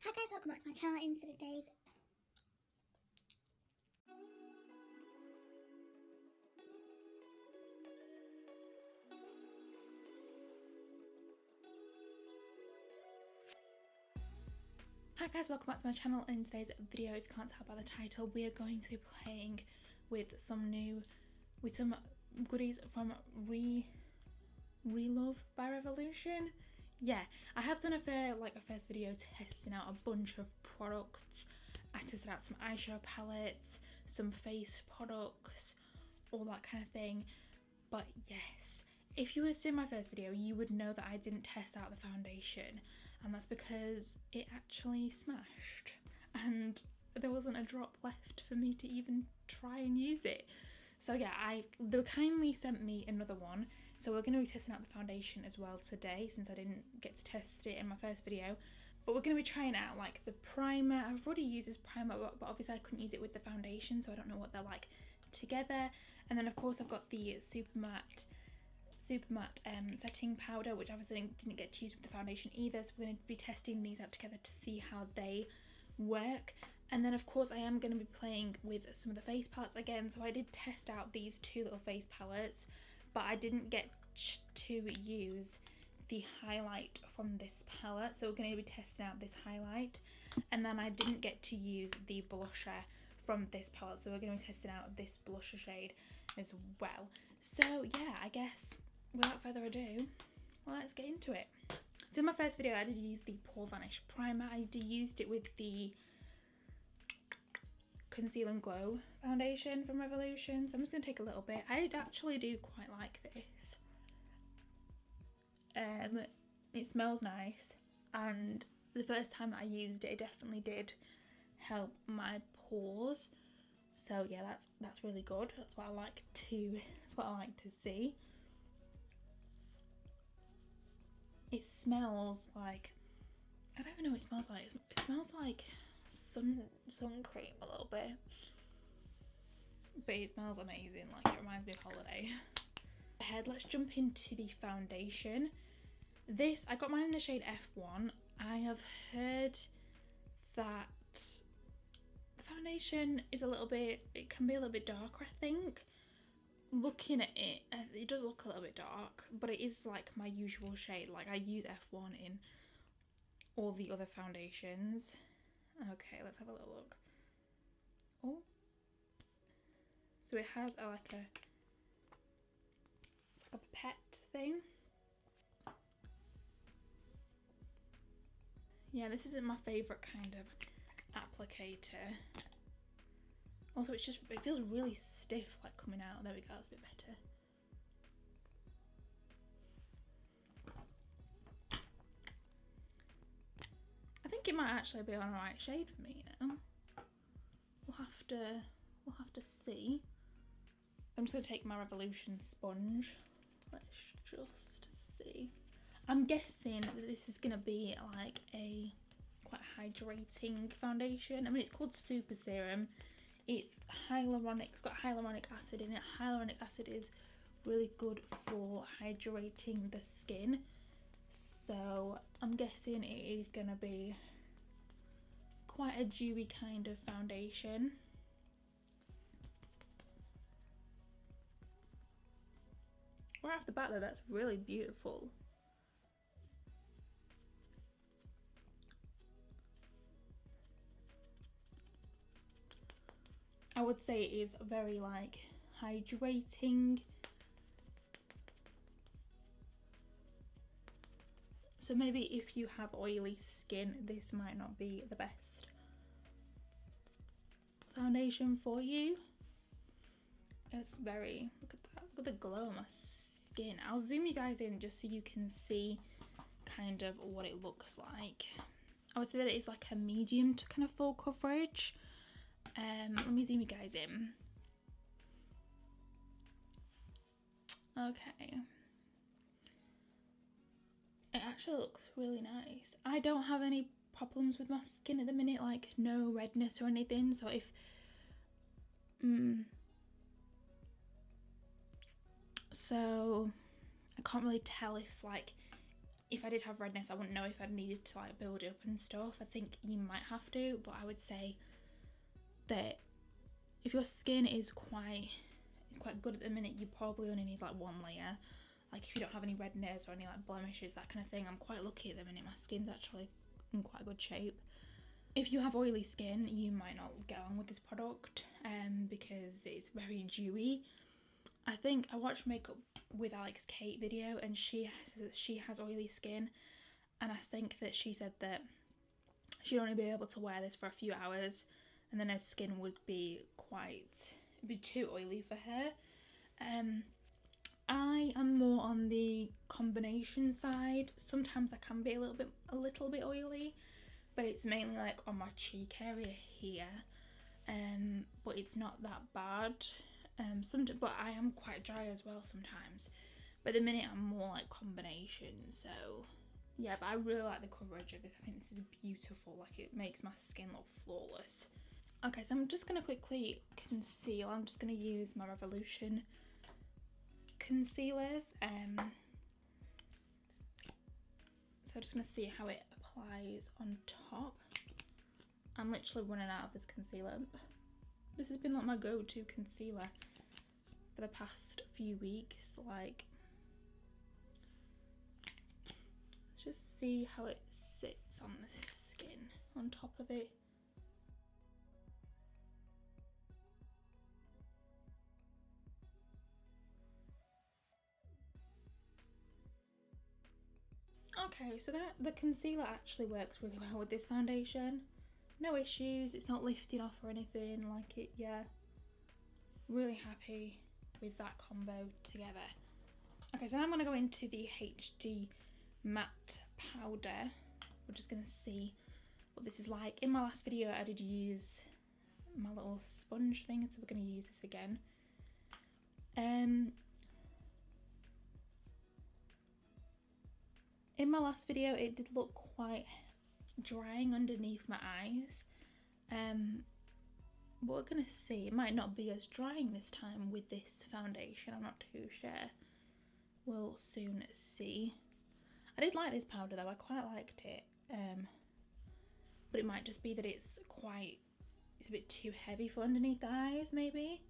Hi guys, welcome back to my channel. In today's Hi guys, welcome back to my channel. In today's video, if you can't tell by the title, we are going to be playing with some goodies from Relove by Revolution. Yeah, I have done a first video testing out a bunch of products. I tested out some eyeshadow palettes, some face products, all that kind of thing. But yes, if you were to see my first video, you would know that I didn't test out the foundation, and that's because it actually smashed and there wasn't a drop left for me to even try and use it. So yeah, they kindly sent me another one, so we're going to be testing out the foundation as well today, since I didn't get to test it in my first video. But we're going to be trying out like the primer. I've already used this primer, but obviously I couldn't use it with the foundation, so I don't know what they're like together. And then of course I've got the super matte setting powder, which obviously didn't get to use with the foundation either, so we're going to be testing these out together to see how they work. And then of course I am going to be playing with some of the face palettes again. So I did test out these two little face palettes, but I didn't get to use the highlight from this palette, so we're going to be testing out this highlight. And then I didn't get to use the blusher from this palette, so we're going to be testing out this blusher shade as well. So yeah, I guess without further ado, let's get into it. So in my first video I did use the Pore Vanish primer. I used it with the Conceal and Glow foundation from Revolution, so I'm just going to take a little bit. I actually do quite like this. It smells nice, and the first time I used it, it definitely did help my pores. So yeah, that's really good. That's what I like to see. It smells like, I don't even know what it smells like. It smells like sun cream a little bit, but it smells amazing. Like, it reminds me of holiday. Let's jump into the foundation. This, I got mine in the shade F1. I have heard that the foundation is it can be a little bit darker, I think. Looking at it, it does look a little bit dark, but it is like my usual shade. Like, I use F1 in all the other foundations. Okay, let's have a little look. Oh, so it has it's like a pipette thing. Yeah, this isn't my favourite kind of applicator. Also, it feels really stiff, like, coming out. There we go, that's a bit better. I think it might actually be on the right shade for me now. We'll have to see. I'm just gonna take my Revolution sponge. Let's just see. I'm guessing that this is gonna be like a quite hydrating foundation. I mean, it's called Super Serum. It's hyaluronic, it's got hyaluronic acid in it. Hyaluronic acid is really good for hydrating the skin. So I'm guessing it is gonna be quite a dewy kind of foundation. Right off the bat though, that's really beautiful. I would say it is very like hydrating. So maybe if you have oily skin, this might not be the best foundation for you. It's very, look at that, look at the glow on my skin. I'll zoom you guys in just so you can see kind of what it looks like. I would say that it is like a medium to kind of full coverage. Let me zoom you guys in. Okay. It actually looks really nice. I don't have any problems with my skin at the minute, like no redness or anything. So if so I can't really tell if like if I did have redness, I wouldn't know if I'd needed to like build it up and stuff. I think you might have to, but I would say that if your skin is quite good at the minute, you probably only need like one layer. Like if you don't have any redness or any like blemishes, that kind of thing. I'm quite lucky at the minute. My skin's actually in quite good shape. If you have oily skin, you might not get along with this product because it's very dewy. I think I watched Makeup with Alex Kate video, and she says that she has oily skin, and I think that she said that she'd only be able to wear this for a few hours and then her skin would be too oily for her. I am more on the combination side. Sometimes I can be a little bit oily, but it's mainly like on my cheek area here, but it's not that bad. But I am quite dry as well sometimes, but at the minute I'm more like combination. So yeah, but I really like the coverage of this. I think this is beautiful. Like, it makes my skin look flawless. Okay, so I'm just going to quickly conceal. I'm just going to use my Revolution concealers. So I'm just going to see how it applies on top. I'm literally running out of this concealer. This has been like my go-to concealer for the past few weeks. Like, let's just see how it sits on the skin on top of it. Okay, so the concealer actually works really well with this foundation. No issues, it's not lifting off or anything like it. Yeah, really happy with that combo together. Okay, so now I'm going to go into the HD matte powder. We're just going to see what this is like. In my last video I did use my little sponge thing, so we're going to use this again. In my last video it did look quite drying underneath my eyes, but we're gonna see. It might not be as drying this time with this foundation, I'm not too sure. We'll soon see. I did like this powder though, I quite liked it, but it might just be that it's a bit too heavy for underneath the eyes maybe.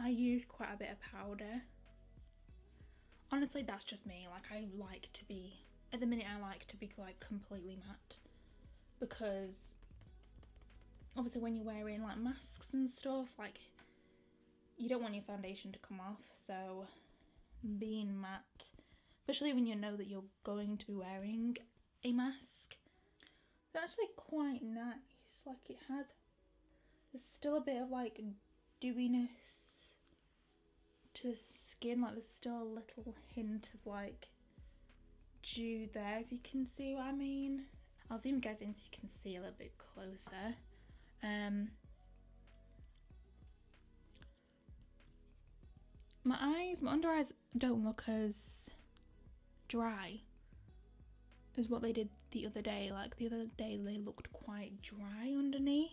I use quite a bit of powder. Honestly, that's just me. Like, I like to be, at the minute I like to be like completely matte, because obviously when you're wearing like masks and stuff, like, you don't want your foundation to come off, so being matte, especially when you know that you're going to be wearing a mask, it's actually quite nice. Like, there's still a bit of like dewiness to the skin, like there's still a little hint of like dew there, if you can see what I mean. I'll zoom you guys in so you can see a little bit closer. My under eyes don't look as dry as what they did the other day. Like, the other day they looked quite dry underneath.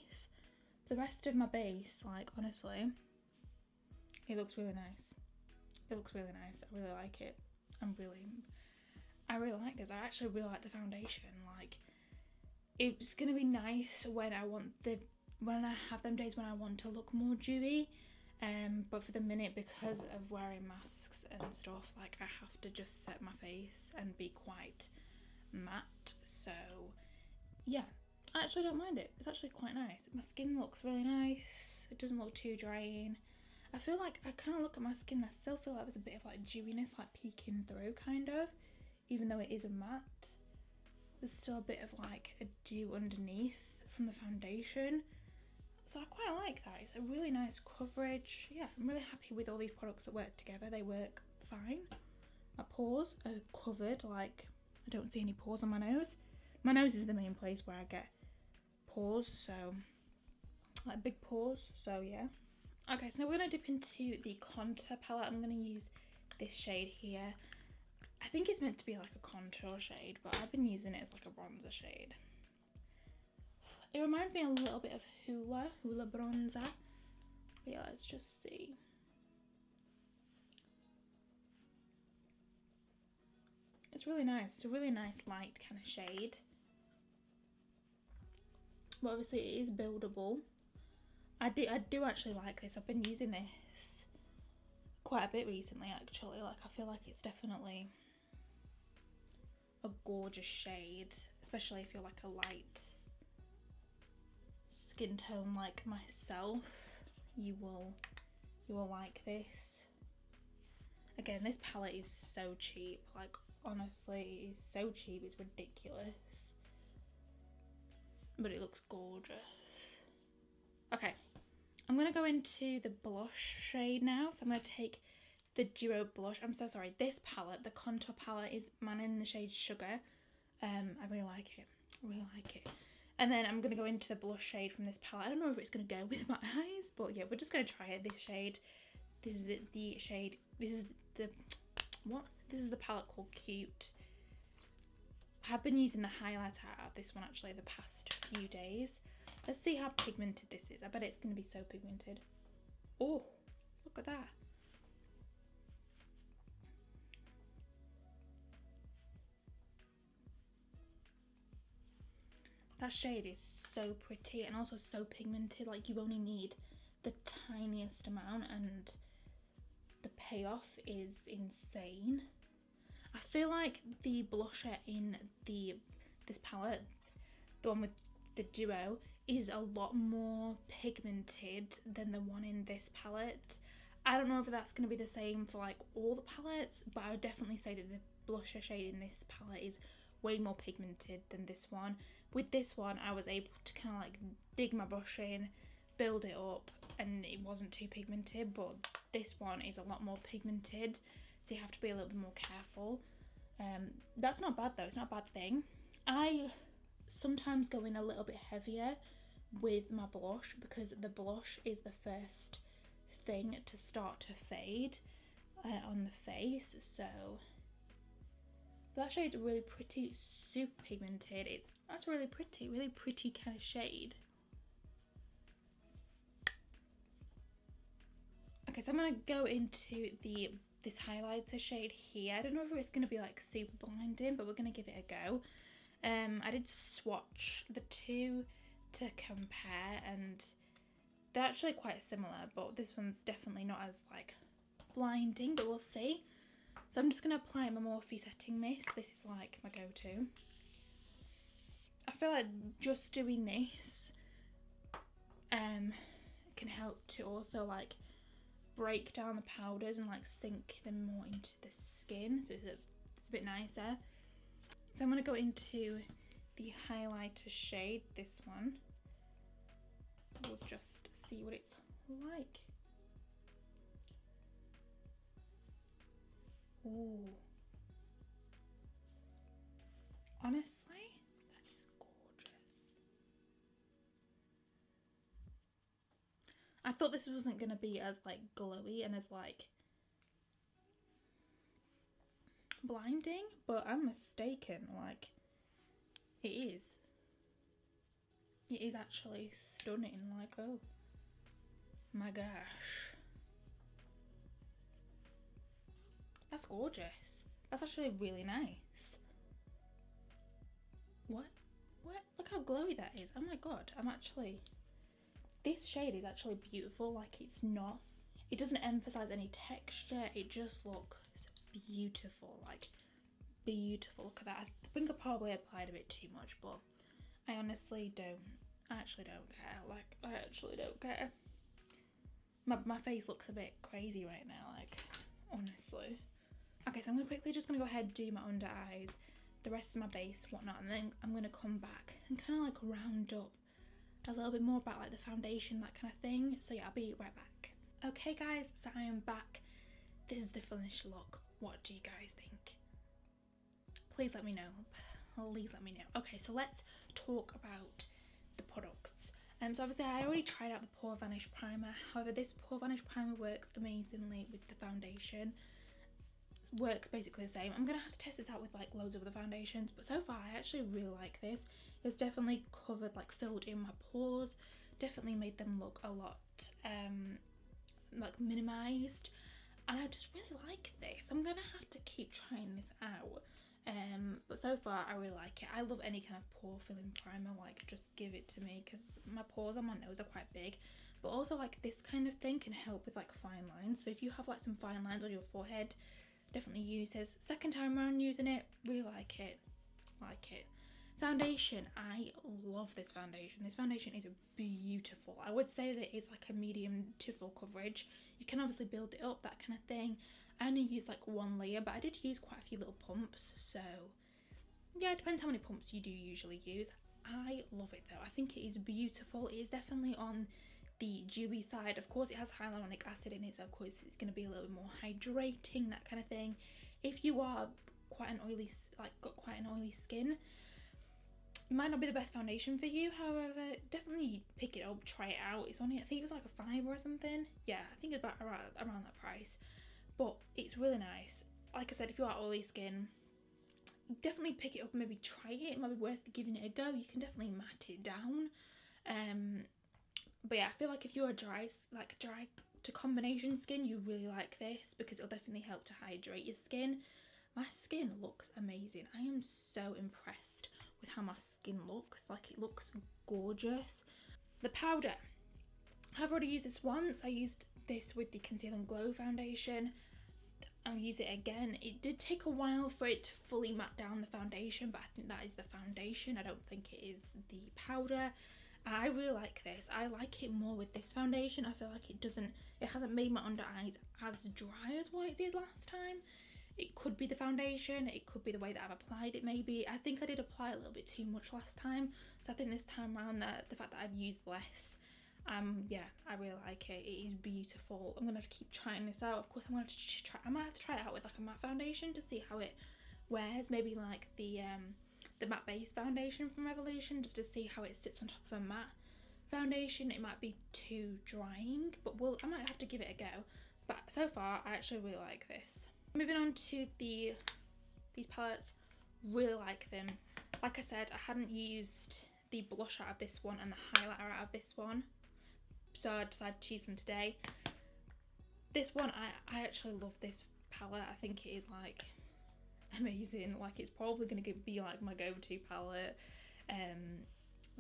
The rest of my base, like, honestly, it looks really nice. It looks really nice. I really like it. I really like this. I actually really like the foundation. Like, it's gonna be nice when I have them days when I want to look more dewy. But for the minute, because of wearing masks and stuff, like, I have to just set my face and be quite matte. So yeah, I actually don't mind it. It's actually quite nice. My skin looks really nice. It doesn't look too drying. I feel like, I kind of look at my skin, I still feel like there's a bit of like dewiness like peeking through, kind of, even though it is a matte. There's still a bit of like a dew underneath from the foundation, so I quite like that. It's a really nice coverage. Yeah, I'm really happy with all these products that work together. They work fine. My pores are covered, like, I don't see any pores on my nose. My nose is the main place where I get pores, so like big pores, so yeah. Okay, so now we're going to dip into the contour palette. I'm going to use this shade here. I think it's meant to be like a contour shade, but I've been using it as like a bronzer shade. It reminds me a little bit of Hoola bronzer. But yeah, let's just see. It's really nice. It's a really nice light kind of shade. But obviously it is buildable. I do actually like this. I've been using this quite a bit recently actually. Like, I feel like it's definitely a gorgeous shade, especially if you're like a light skin tone like myself. You will like this. Again, this palette is so cheap. Like, honestly, it is so cheap, it's ridiculous. But it looks gorgeous. Okay, I'm gonna go into the blush shade now. So I'm gonna take the Duo blush. I'm so sorry, this palette, the contour palette, is in the shade Sugar. I really like it. I really like it. And then I'm gonna go into the blush shade from this palette. I don't know if it's gonna go with my eyes, but yeah, we're just gonna try it. This shade. This is the shade. This is the This is the palette called Cute. I have been using the highlighter out of this one actually the past few days. Let's see how pigmented this is. I bet it's going to be so pigmented. Oh, look at that. That shade is so pretty and also so pigmented. Like, you only need the tiniest amount and the payoff is insane. I feel like the blusher in this palette, the one with the Duo, is a lot more pigmented than the one in this palette. I don't know if that's going to be the same for like all the palettes, but I would definitely say that the blusher shade in this palette is way more pigmented than this one. With this one, I was able to kind of like dig my brush in, build it up, and it wasn't too pigmented, but this one is a lot more pigmented, so you have to be a little bit more careful. That's not bad though, it's not a bad thing. I sometimes go in a little bit heavier with my blush because the blush is the first thing to start to fade on the face. So that shade's really pretty, super pigmented. That's really pretty kind of shade. Okay, so I'm gonna go into this highlighter shade here. I don't know if it's gonna be like super blinding, but we're gonna give it a go. I did swatch the two to compare, and they're actually quite similar, but this one's definitely not as like blinding, but we'll see. So I'm just gonna apply my Morphe setting mist. This is like my go-to. I feel like just doing this can help to also like break down the powders and like sink them more into the skin, so it's a bit nicer. So I'm going to go into the highlighter shade, this one. We'll just see what it's like. Ooh. Honestly, that is gorgeous. I thought this wasn't going to be as like glowy and as like blinding, but I'm mistaken. Like, it is actually stunning. Like, oh my gosh, that's gorgeous. That's actually really nice. What look how glowy that is. Oh my god, this shade is actually beautiful. Like, it doesn't emphasize any texture, it just looks beautiful. Like, beautiful. Look at that. I think I probably applied a bit too much, but I honestly actually don't care. Like, I actually don't care. My face looks a bit crazy right now, like, honestly. Okay, so I'm quickly just gonna go ahead and do my under eyes, the rest of my base, whatnot, and then I'm gonna come back and kind of like round up a little bit more about like the foundation, that kind of thing. So yeah, I'll be right back. Okay guys, so I am back. This is the finished look. What do you guys think? Please let me know. Please let me know. Okay, so let's talk about the products. So obviously I already tried out the Pore Vanish Primer. However, this Pore Vanish Primer works amazingly with the foundation. works basically the same. I'm gonna have to test this out with like loads of other foundations, but so far I actually really like this. It's definitely covered, like filled in my pores, definitely made them look a lot like minimized, and I just really like this. I'm gonna have to keep trying this out, but so far I really like it. I love any kind of pore filling primer, like just give it to me, because my pores on my nose are quite big, but also like this kind of thing can help with like fine lines. So if you have like some fine lines on your forehead, definitely use this. Second time around using it, really like it. Foundation, I love this foundation. This foundation is beautiful. I would say that it's like a medium to full coverage. You can obviously build it up, that kind of thing. I only used like one layer, but I did use quite a few little pumps, so yeah, it depends how many pumps you do usually use. I love it though. I think it is beautiful. It is definitely on the dewy side. Of course it has hyaluronic acid in it, so of course it's going to be a little bit more hydrating, that kind of thing. If you are quite an oily, got quite an oily skin, it might not be the best foundation for you. However, definitely pick it up, try it out. It's only, I think it was like a $5 or something. Yeah, I think it's about around that price, but it's really nice. Like I said, if you are oily skin, definitely pick it up and maybe try it. It might be worth giving it a go. You can definitely matte it down. But yeah, I feel like if you're a dry to combination skin, you really like this, because it'll definitely help to hydrate your skin. My skin looks amazing. I am so impressed with how my skin looks. Like, it looks gorgeous. The powder, I've already used this once. I used this with the Conceal and Glow foundation. I'll use it again. It did take a while for it to fully matte down the foundation, but I think that is the foundation. I don't think it is the powder. I really like this. I like it more with this foundation. I feel like it hasn't made my under eyes as dry as what it did last time. It could be the foundation, it could be the way that I've applied it maybe. I think I did apply a little bit too much last time, so I think this time around the fact that I've used less, yeah, I really like it. It is beautiful. I'm gonna have to keep trying this out. Of course, I might have to try it out with like a matte foundation to see how it wears. Maybe like the matte base foundation from Revolution, just to see how it sits on top of a matte foundation. It might be too drying, but I might have to give it a go. But so far, I actually really like this. Moving on to these palettes, really like them. Like I said, I hadn't used the blush out of this one and the highlighter out of this one, so I decided to use them today. This one, I actually love this palette. I think it is like amazing. Like, it's probably going to be like my go-to palette.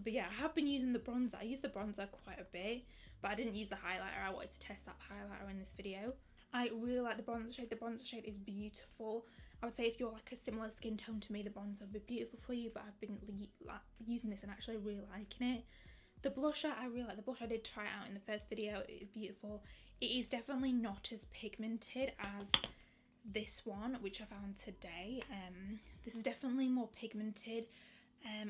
But yeah, I have been using the bronzer. I use the bronzer quite a bit, but I didn't use the highlighter. I wanted to test that highlighter in this video. I really like the bronzer shade. The bronzer shade is beautiful. I would say if you're like a similar skin tone to me, the bronzer would be beautiful for you, but I've been using this and actually really liking it. The blusher, I really like the blush. I did try it out in the first video. It is beautiful. It is definitely not as pigmented as this one, which I found today. This is definitely more pigmented.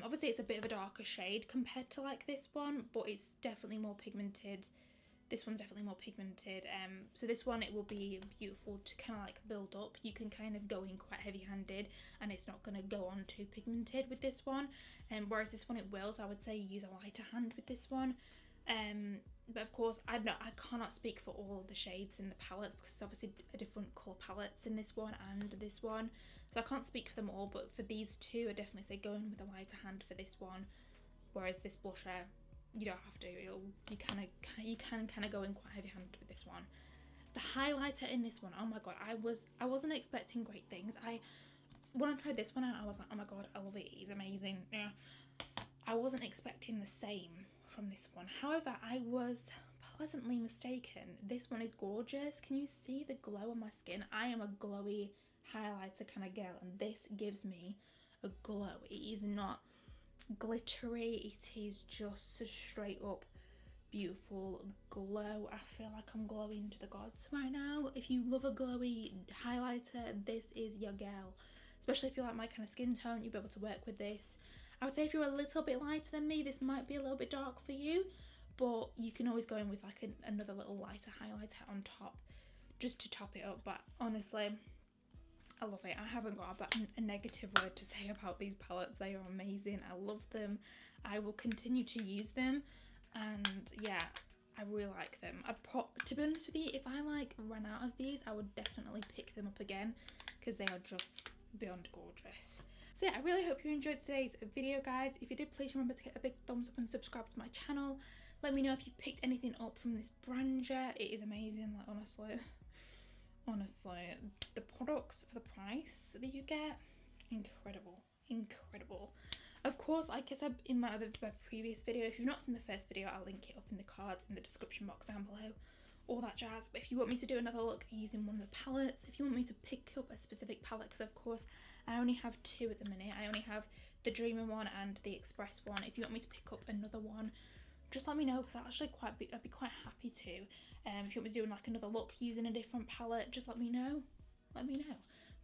Obviously it's a bit of a darker shade compared to like this one, but it's definitely more pigmented. This one's definitely more pigmented. So this one, it will be beautiful to kind of like build up. You can kind of go in quite heavy-handed and it's not going to go on too pigmented with this one. Whereas this one, it will. So I would say use a lighter hand with this one. But of course, I cannot speak for all of the shades in the palettes, because it's obviously a different colour palettes in this one and this one. So I can't speak for them all, but for these two, I definitely say go in with a lighter hand for this one. Whereas this blusher, you don't have to. You can kind of go in quite heavy-handed with this one. The highlighter in this one, oh my god, I wasn't expecting great things. When I tried this one out, I was like, oh my god, I love it. It's amazing. Yeah, I wasn't expecting the same from this one. However, I was pleasantly mistaken. This one is gorgeous. Can you see the glow on my skin? I am a glowy highlighter kind of girl, and this gives me a glow. It is not glittery, it is just a straight up beautiful glow. I feel like I'm glowing to the gods right now. If you love a glowy highlighter, this is your girl. Especially if you like my kind of skin tone, you'll be able to work with this. I would say if you're a little bit lighter than me, this might be a little bit dark for you, but you can always go in with like another little lighter highlighter on top just to top it up. But honestly, I love it. I haven't got a negative word to say about these palettes. They are amazing. I love them. I will continue to use them. And yeah, I really like them. To be honest with you, if I like ran out of these, I would definitely pick them up again because they are just beyond gorgeous. So yeah, I really hope you enjoyed today's video, guys. If you did, please remember to get a big thumbs up and subscribe to my channel. Let me know if you've picked anything up from this brand yet. It is amazing, like honestly, the products for the price that you get, incredible. Of course, like I said in my previous video, if you've not seen the first video, I'll link it up in the cards in the description box down below, all that jazz. But if you want me to do another look using one of the palettes, if you want me to pick up a specific palette, because of course I only have 2 at the minute, I only have the Dreamer one and the Express one. If you want me to pick up another one, just let me know, because I'd be quite happy to. If you want me to do like another look using a different palette, just let me know.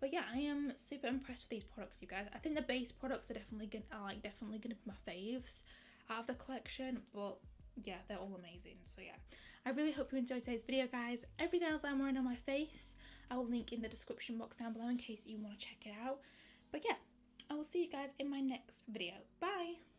But yeah, I am super impressed with these products, you guys. I think the base products are definitely gonna be my faves out of the collection, but yeah, they're all amazing. So yeah, I really hope you enjoyed today's video, guys. Everything else I'm wearing on my face, I will link in the description box down below in case you want to check it out. But yeah, I will see you guys in my next video. Bye!